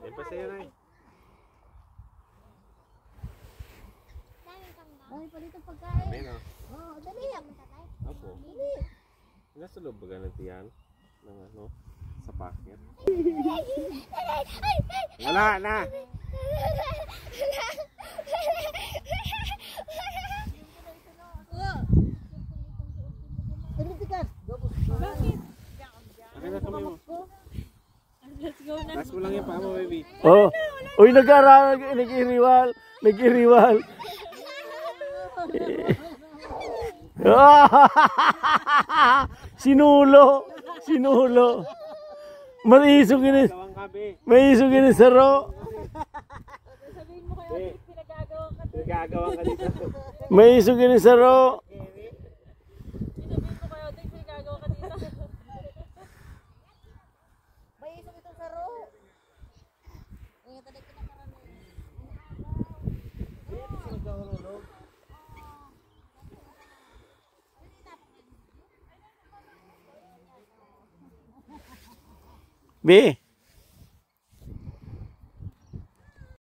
Ay, pasaya na eh. Dami pa dito pagkain. Amen o. Oo, dali. Opo. Dali. Nasa loob ba ganun yan? Ng ano? Sa packet? Wala na! Bakit? Akin na kamay mo. Let's go na. Taas mo lang yung paa mo, baby. Oh. Uy, nag-iriwal. Nag-iriwal. Sinulo. Sinulo. Maisog ini. Gawang kabe. Maisog ini saro. Sabihin mo kayo, pinagagawa ka. Gagawa ka dito. Maisog ini saro. Sabihin mo kayo, pinagagawa ka dito. May isang itong saro. Ngayon talag ka na marami. Be.